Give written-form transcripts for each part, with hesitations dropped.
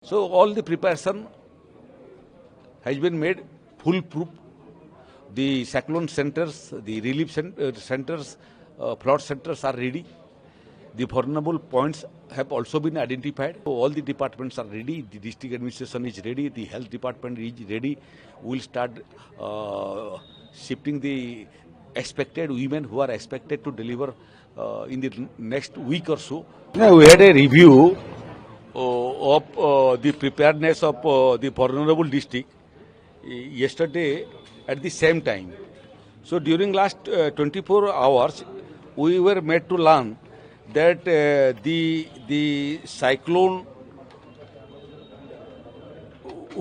So all the preparation has been made foolproof. The cyclone centers, the relief centers, flood centers are ready. The vulnerable points have also been identified. So all the departments are ready. The district administration is ready. The health department is ready. We will start shifting the expected women who are expected to deliver in the next week or so. Now we had a review of the preparedness of the vulnerable district yesterday at the same time. So during last 24 hours, we were made to learn that the cyclone,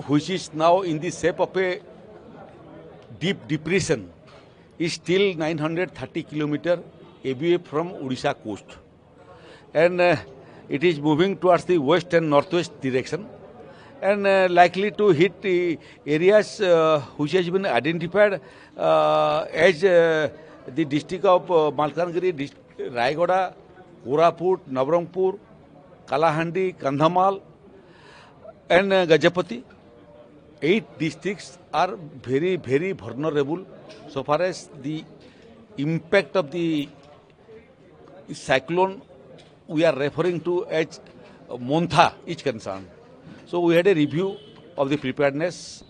which is now in the shape of a deep depression, is still 930 kilometers away from Odisha coast, and it is moving towards the west and northwest direction, and likely to hit areas which has been identified as the district of Malkangiri, Rayagada, Koraput, Nabarangpur, Kalahandi, Kandhamal, and Gajapati. 8 districts are very, very vulnerable so far as the impact of the cyclone we are referring to as Montha is concerned. So we had a review of the preparedness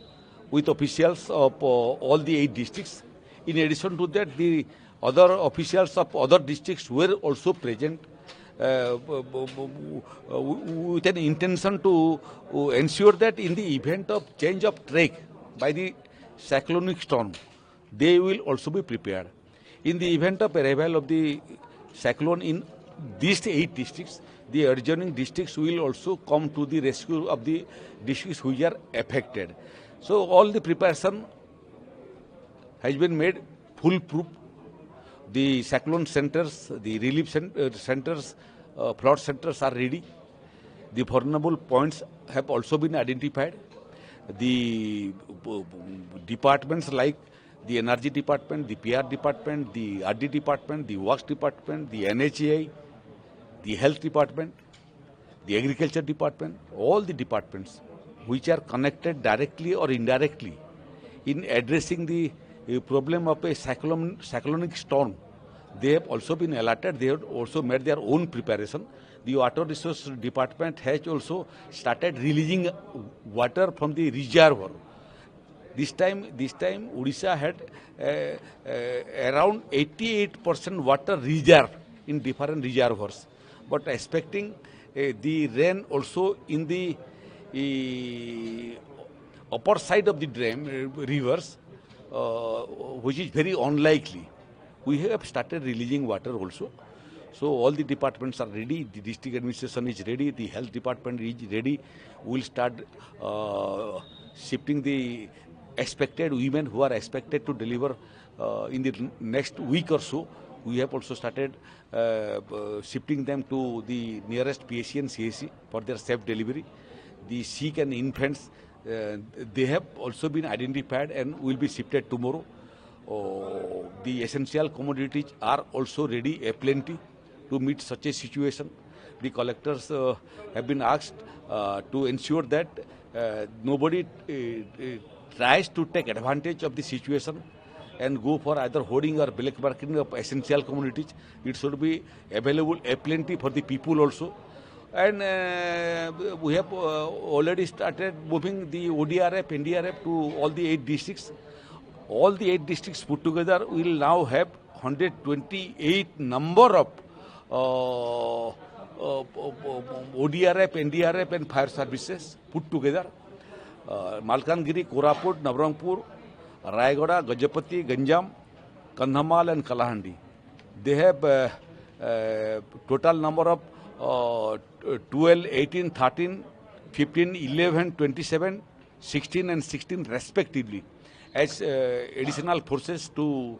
with officials of all the 8 districts. In addition to that, the other officials of other districts were also present with an intention to ensure that in the event of change of track by the cyclonic storm, they will also be prepared. In the event of arrival of the cyclone in these 8 districts, the adjoining districts will also come to the rescue of the districts which are affected. So all the preparation has been made foolproof. The cyclone centers, the relief centers, flood centers are ready. The vulnerable points have also been identified. The departments like the energy department, the PR department, the RD department, the works department, the NHAI, the health department, the agriculture department, all the departments which are connected directly or indirectly in addressing the problem of a cyclonic storm, they have also been alerted. They have also made their own preparation. The water resource department has also started releasing water from the reservoir. This time Odisha had around 88% water reserve in different reservoirs. But expecting the rain also in the upper side of the rivers, which is very unlikely, we have started releasing water also. So all the departments are ready. The district administration is ready. The health department is ready. We will start shifting the expected women who are expected to deliver in the next week or so. We have also started shifting them to the nearest PSC and CSC for their safe delivery. The sick and infants, they have also been identified and will be shifted tomorrow. The essential commodities are also ready, aplenty, to meet such a situation. The collectors have been asked to ensure that nobody tries to take advantage of the situation and go for either hoarding or black marketing of essential commodities. It should be available aplenty for the people also. And we have already started moving the ODRF, NDRF to all the 8 districts. All the 8 districts put together will now have 128 number of ODRF, NDRF and fire services put together. Malkangiri, Koraput, Nabarangpur, Rayagada, Gajapati, Ganjam, Kandhamal and Kalahandi. They have total number of 12, 18, 13, 15, 11, 27, 16 and 16 respectively as additional forces to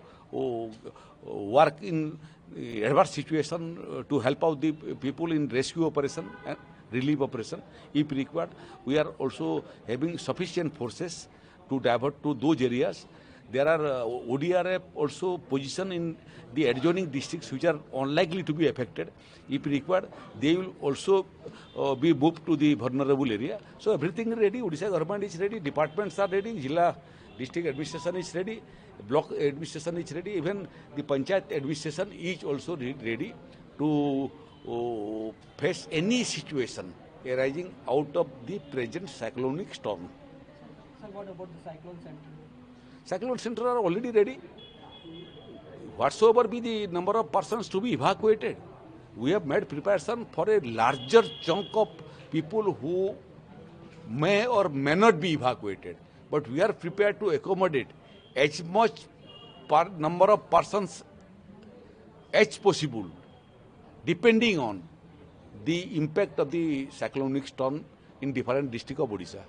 work in adverse situation to help out the people in rescue operation and relief operation. If required, we are also having sufficient forces to divert to those areas. There are ODRF also position in the adjoining districts which are unlikely to be affected. If required, they will also be moved to the vulnerable area. So everything is ready. Odisha government is ready. Departments are ready. Jilla district administration is ready. Block administration is ready. Even the panchayat administration is also ready to face any situation arising out of the present cyclonic storm. Sir, what about the cyclone center? Cyclone center are already ready. Whatsoever be the number of persons to be evacuated, we have made preparation for a larger chunk of people who may or may not be evacuated. But we are prepared to accommodate as much number of persons as possible, depending on the impact of the cyclonic storm in different districts of Odisha.